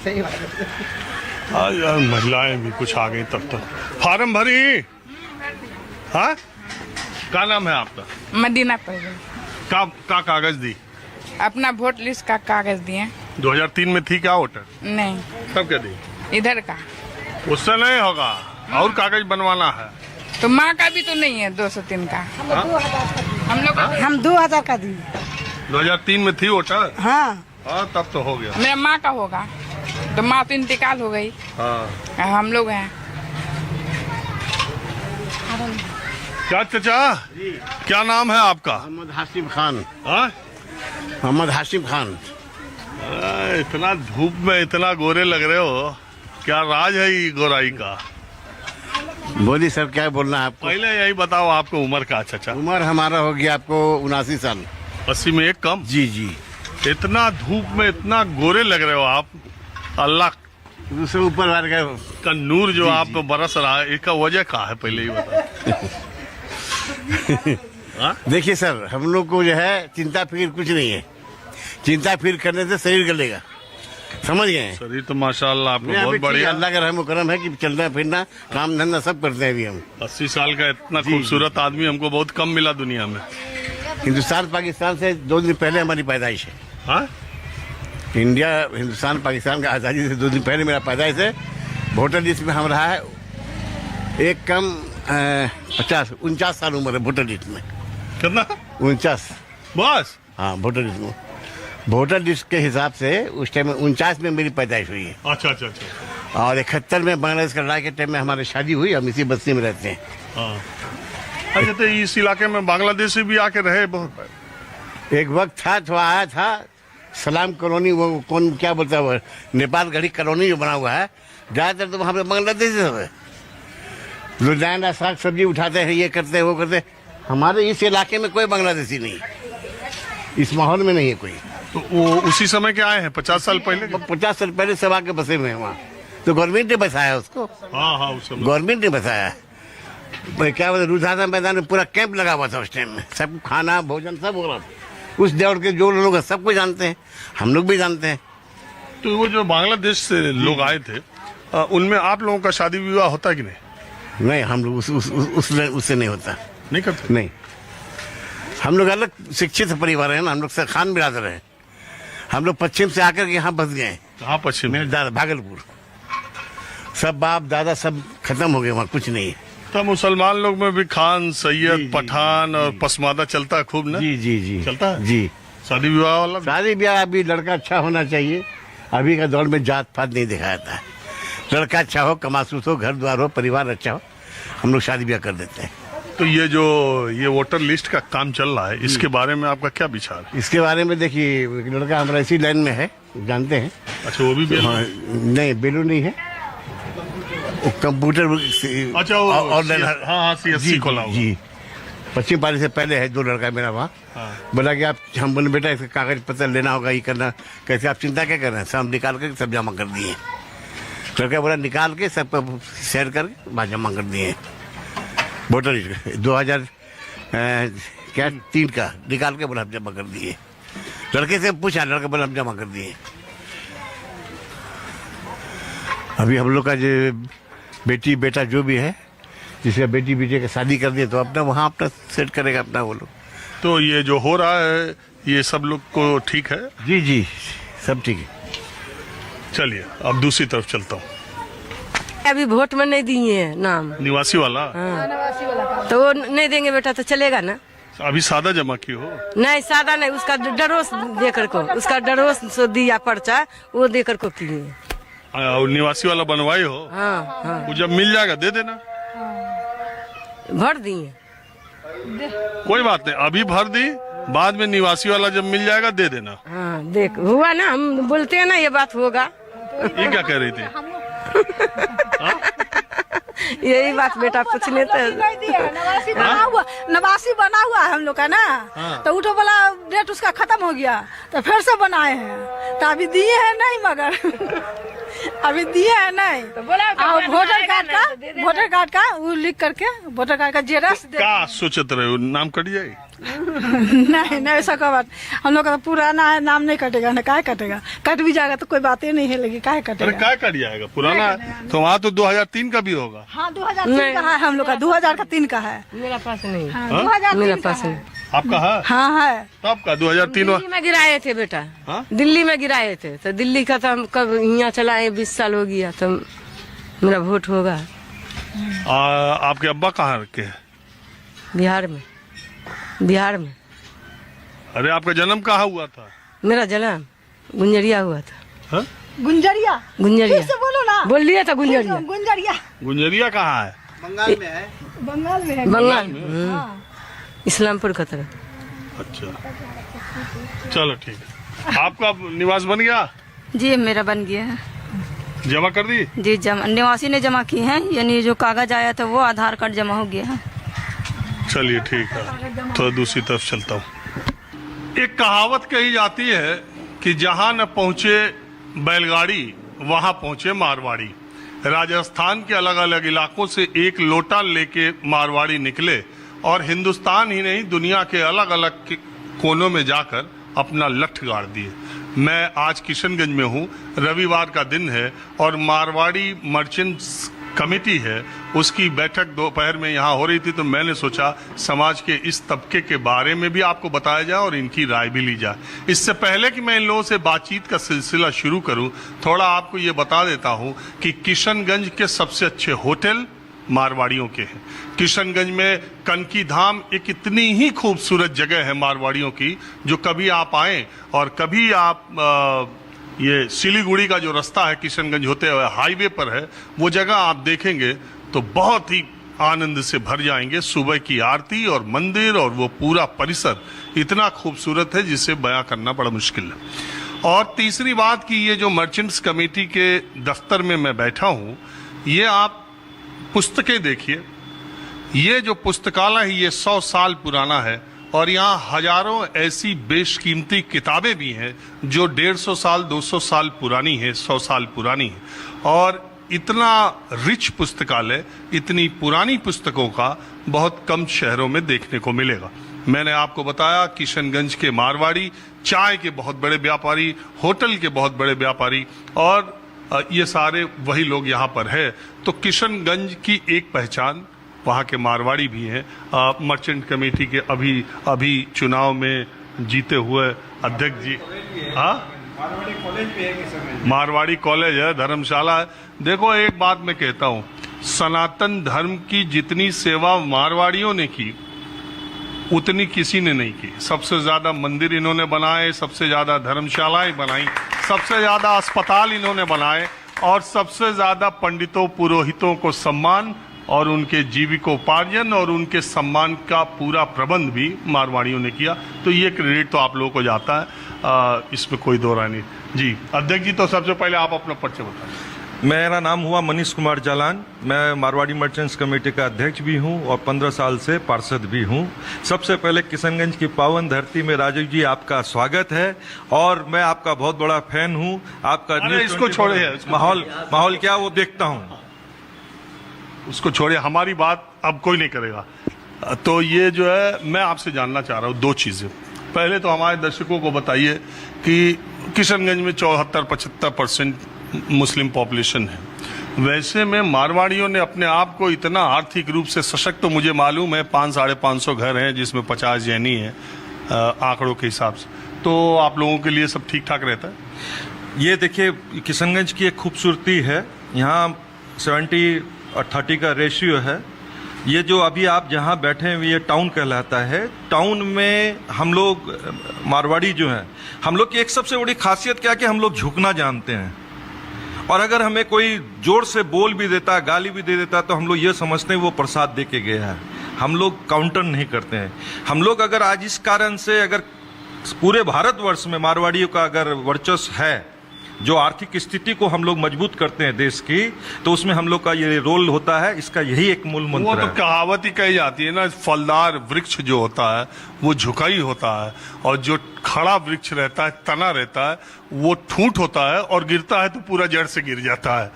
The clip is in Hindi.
सही बात है। यार महिलाएं भी कुछ आ गई तब तक। फार्म भरी? हाँ, क्या नाम है आपका? मदीना परवीन। का कागज दी? अपना वोट लिस्ट का कागज दिए। 2003 में थी क्या वोटर? नहीं। तब क्या दी? इधर का। उससे नहीं होगा, और कागज बनवाना है। तो माँ का भी तो नहीं है 203 का। हम लोग हम 2000 का दिए। 2003 में थी वोटर? हाँ हाँ, तब तो हो गया। मेरा माँ का होगा, तो माँ तो इंतकाल हो गई। हाँ। हम लोग हैं। क्या चाचा, क्या नाम है आपका? मोहम्मद हाशिम खान। हाँ? मोहम्मद हाशिम खान। इतना धूप में इतना गोरे लग रहे हो, क्या राज है ये गोराई का? बोली सर, क्या बोलना है आपको? पहले यही बताओ, आपको उम्र का चाचा? उम्र हमारा हो गया आपको 79 साल। 80 में एक कम? जी जी। इतना धूप में इतना गोरे लग रहे हो आप। अल्लाह दूसरे ऊपर वाले का नूर जो आप पे बरस रहा है, इसका वजह क्या है पहले ही बताओ। देखिए सर, हम लोग को जो है चिंता फिक्र कुछ नहीं है। चिंता फिक्र करने से शरीर गलेगा, समझ गए? शरीर तो माशाल्लाह आपको बहुत बढ़िया। अल्लाह का रहम करम है कि चलना फिरना काम धंधा सब करते हैं अभी हम। 80 साल का इतना खूबसूरत आदमी हमको बहुत कम मिला दुनिया में। हिंदुस्तान पाकिस्तान से 2 दिन पहले हमारी पैदाइश है। हाँ? इंडिया हिंदुस्तान पाकिस्तान का आज़ादी से 2 दिन पहले मेरा पैदाइश है। वोटर लिस्ट में हम रहा है एक कम 49 साल उम्र है वोटर लिस्ट में। कितना? 49 बस? हाँ, वोटर लिस्ट में। वोटर लिस्ट के हिसाब से उस टाइम में 49 में मेरी पैदाइश हुई है। अच्छा अच्छा अच्छा। और 71 में बांग्लादेश का लड़ाई के टाइम में हमारी शादी हुई। हम इसी बस्ती में रहते हैं। हाँ। अच्छा, तो इस इलाके में बांग्लादेशी भी आके रहे बहुत? एक वक्त था तो आया था सलाम कॉलोनी, वो कौन क्या बोलता है, वो नेपाल गढ़ी कॉलोनी जो बना हुआ है, ज़्यादातर तो वहाँ पे बांग्लादेशी सब है। लोग नया साग सब्जी उठाते हैं, ये करते हैं वो करते हैं। हमारे इस इलाके में कोई बांग्लादेशी नहीं, इस माहौल में नहीं है कोई। तो वो उसी समय के आए हैं 50 साल पहले? 50 साल पहले सब आके बसे हुए हैं वहाँ। तो गवर्नमेंट ने बसाया उसको। हाँ हाँ, उस समय गवर्नमेंट ने बसाया। क्या बोलते, रुझाना मैदान में पूरा कैंप लगा हुआ था उस टाइम में। सब खाना भोजन सब हो रहा था। उस दौर के जो लोग हैं सबको जानते हैं, हम लोग भी जानते हैं। तो वो जो बांग्लादेश से लोग आए थे, उनमें आप लोगों का शादी विवाह होता है कि नहीं? नहीं, हम लोग उससे नहीं होता। नहीं करते? नहीं, हम लोग अलग शिक्षित परिवार है ना। हम लोग से खान बिरादर है। हम लोग पश्चिम से आकर के यहाँ बस गए। कहाँ पश्चिम? मेरे दादा भागलपुर। सब बाप दादा सब खत्म हो गए, वहाँ कुछ नहीं है। तो मुसलमान लोग में भी खान, सैयद, पठान और पसमादा चलता है खूब ना? जी जी जी। चलता है जी। शादी विवाह वाला? शादी ब्याह अभी लड़का अच्छा होना चाहिए। अभी का दौर में जात पात नहीं दिखाया जाता है। लड़का अच्छा हो, कमासूस हो, घर द्वार हो, परिवार अच्छा हो, हम लोग शादी ब्याह कर देते हैं। तो ये जो वोटर लिस्ट का काम चल रहा है, इसके बारे में आपका क्या विचार है? इसके बारे में देखिए, लड़का हमारा इसी लाइन में है, जानते हैं। अच्छा, वो भी नहीं, बेलू नहीं है, वो कंप्यूटर। अच्छा, ऑनलाइन। हाँ, CSC खोला हुआ। जी, पश्चिम पाली से पहले है 2 लड़का मेरा वहाँ। हाँ। बोला कि आप, हम बोले बेटा इसका कागज पत्र लेना होगा, ये करना। कैसे, आप चिंता क्या कर रहे हैं? सब निकाल कर सब जमा कर दिए। लड़का बोला निकाल के सब शेयर करके वहाँ जमा कर दिए। वोटर 2003 का निकाल के बोला हम जमा कर दिए। लड़के से पूछा, लड़का बोला हम जमा कर दिए। अभी हम लोग का जो बेटी बेटा जो भी है, जिसका बेटी बेटे का शादी कर दिए, तो अपना वहाँ अपना सेट करेगा अपना वो लोग। तो ये जो हो रहा है, ये सब लोग को ठीक है? जी जी, सब ठीक है। चलिए, अब दूसरी तरफ चलता हूँ। अभी वोट में नहीं दिए नाम। निवासी वाला? हाँ। तो वो नहीं देंगे बेटा, तो चलेगा ना? अभी सादा जमा की हो? नहीं, सादा नहीं, उसका डरोस देकर को, उसका डरोस सो दिया पर्चा, वो देकर को किए। और निवासी वाला बनवाए हो? हाँ हाँ। वो जब मिल जाएगा दे देना। भर दिए। कोई बात नहीं, अभी भर दी, बाद में निवासी वाला जब मिल जाएगा दे देना। हाँ, देख हुआ ना, हम बोलते हैं ना ये बात होगा। ये क्या कह रही थी? यही बात बेटा पूछने तो। नवासी बना हुआ है हम लोग का ना। हाँ। तो उठो वाला डेट उसका खत्म हो गया, तो फिर से बनाए हैं। तो अभी दिए हैं नहीं, मगर अभी दिए है नहीं तो बोला तो और बोला वोटर कार्ड का वो लिख करके वोटर कार्ड का जेरॉक्स दे क्या सोचते रहे हो, नाम कट जाए? नहीं नहीं ऐसा कोई बात, हम लोग का तो पुराना है, नाम नहीं कटेगा ना, काहे कटेगा, कट भी जाएगा तो कोई बात ही नहीं है, लेकिन काहे अरे कटेगा। क्या कट जाएगा, पुराना है तो वहाँ तो 2003 का भी होगा। हाँ 2003 का है, हम लोग का 2003 का है। मेरा पास नहीं, हाँ, हाँ? 2003 मेरा का पास है। नहीं। आपका है? हाँ है। तो आपका 2003 दिल्ली में गिराए थे बेटा, हाँ? दिल्ली में गिराए थे, तो दिल्ली का तो हम कब यहाँ चलाए, 20 साल हो गया, तो मेरा वोट होगा। आपके अब्बा कहाँ के हैं? बिहार में, बिहार में। अरे आपका जन्म कहाँ हुआ था? मेरा जन्म गुंजरिया हुआ था। हाँ? गुंजरिया, गुंजरिया फिर से बोलो ना। बोल लिया था, गुंजरिया। गुंजरिया गुंजरिया कहाँ है? बंगाल में है। बंगाल में, हाँ। इस्लामपुर का तरफ। अच्छा चलो ठीक है। आपका निवास बन गया? जी मेरा बन गया है जमा कर दी? जी, निवासी ने जमा की है, यानी जो कागज आया था वो आधार कार्ड जमा हो गया है। चलिए ठीक है, तो दूसरी तरफ चलता हूँ। एक कहावत कही जाती है कि जहां न पहुंचे बैलगाड़ी वहां पहुंचे मारवाड़ी। राजस्थान के अलग अलग इलाकों से एक लोटा लेके मारवाड़ी निकले और हिंदुस्तान ही नहीं दुनिया के अलग अलग कोनों में जाकर अपना लठ गाड़ दिए। मैं आज किशनगंज में हूँ, रविवार का दिन है और मारवाड़ी मर्चेंट्स कमेटी है, उसकी बैठक दोपहर में यहाँ हो रही थी, तो मैंने सोचा समाज के इस तबके के बारे में भी आपको बताया जाए और इनकी राय भी ली जाए। इससे पहले कि मैं इन लोगों से बातचीत का सिलसिला शुरू करूं, थोड़ा आपको ये बता देता हूं कि किशनगंज के सबसे अच्छे होटल मारवाड़ियों के हैं। किशनगंज में कनकी धाम एक इतनी ही खूबसूरत जगह है मारवाड़ियों की, जो कभी आप आए और कभी आप ये सिलीगुड़ी का जो रास्ता है किशनगंज होते हुए हाईवे पर है, वो जगह आप देखेंगे तो बहुत ही आनंद से भर जाएंगे। सुबह की आरती और मंदिर और वो पूरा परिसर इतना खूबसूरत है जिसे बयां करना बड़ा मुश्किल है। और तीसरी बात कि ये जो मर्चेंट्स कमेटी के दफ्तर में मैं बैठा हूँ, ये आप पुस्तकें देखिए, ये जो पुस्तकालय है ये 100 साल पुराना है और यहाँ हजारों ऐसी बेशकीमती किताबें भी हैं जो 150 साल 200 साल पुरानी है, 100 साल पुरानी है। और इतना रिच पुस्तकालय, इतनी पुरानी पुस्तकों का बहुत कम शहरों में देखने को मिलेगा। मैंने आपको बताया किशनगंज के मारवाड़ी चाय के बहुत बड़े व्यापारी, होटल के बहुत बड़े व्यापारी और ये सारे वही लोग यहाँ पर है। तो किशनगंज की एक पहचान वहाँ के मारवाड़ी भी हैं। मर्चेंट कमेटी के अभी चुनाव में जीते हुए अध्यक्ष जी, हाँ मारवाड़ी कॉलेज है, धर्मशाला है। देखो एक बात मैं कहता हूँ, सनातन धर्म की जितनी सेवा मारवाड़ियों ने की उतनी किसी ने नहीं की। सबसे ज्यादा मंदिर इन्होंने बनाए, सबसे ज्यादा धर्मशालाएं बनाई, सबसे ज्यादा अस्पताल इन्होंने बनाए और सबसे ज्यादा पंडितों पुरोहितों को सम्मान और उनके जीविकोपार्जन और उनके सम्मान का पूरा प्रबंध भी मारवाड़ियों ने किया। तो ये क्रेडिट तो आप लोगों को जाता है, इसमें कोई दो राय नहीं। जी अध्यक्ष जी, तो सबसे पहले आप अपना परिचय बताएं। मेरा नाम हुआ मनीष कुमार जालान, मैं मारवाड़ी मर्चेंट्स कमेटी का अध्यक्ष भी हूं और 15 साल से पार्षद भी हूं। सबसे पहले किशनगंज की पावन धरती में राजीव जी आपका स्वागत है और मैं आपका बहुत बड़ा फैन हूं। आपका इसको छोड़े, माहौल क्या वो देखता हूं, उसको छोड़िए, हमारी बात अब कोई नहीं करेगा। तो ये जो है मैं आपसे जानना चाह रहा हूँ दो चीजें। पहले तो हमारे दर्शकों को बताइए कि किशनगंज में 74-75% मुस्लिम पॉपुलेशन है। वैसे में मारवाड़ियों ने अपने आप को इतना आर्थिक रूप से सशक्त, तो मुझे मालूम है 500-550 घर हैं जिसमें 50 जैनी हैं आंकड़ों के हिसाब से। तो आप लोगों के लिए सब ठीक ठाक रहता है? ये देखिए किशनगंज की एक खूबसूरती है, यहाँ 70-30 का रेशियो है। ये जो अभी आप जहाँ बैठे हैं ये टाउन कहलाता है। टाउन में हम लोग मारवाड़ी जो हैं, हम लोग की एक सबसे बड़ी खासियत क्या है कि हम लोग झुकना जानते हैं और अगर हमें कोई जोर से बोल भी देता, गाली भी दे देता, तो हम लोग ये समझते हैं वो प्रसाद दे के गया है। हम लोग काउंटर नहीं करते हैं। हम लोग अगर आज इस कारण से अगर पूरे भारतवर्ष में मारवाड़ियों का अगर वर्चस्व है जो आर्थिक स्थिति को हम लोग मजबूत करते हैं देश की, तो उसमें हम लोग का ये रोल होता है। इसका यही एक मूल वो मंत्र तो है। कहावत ही कही जाती है ना, फलदार वृक्ष जो होता है वो झुका ही होता है, और जो खड़ा वृक्ष रहता है, तना रहता है, वो ठूंठ होता है और गिरता है तो पूरा जड़ से गिर जाता है।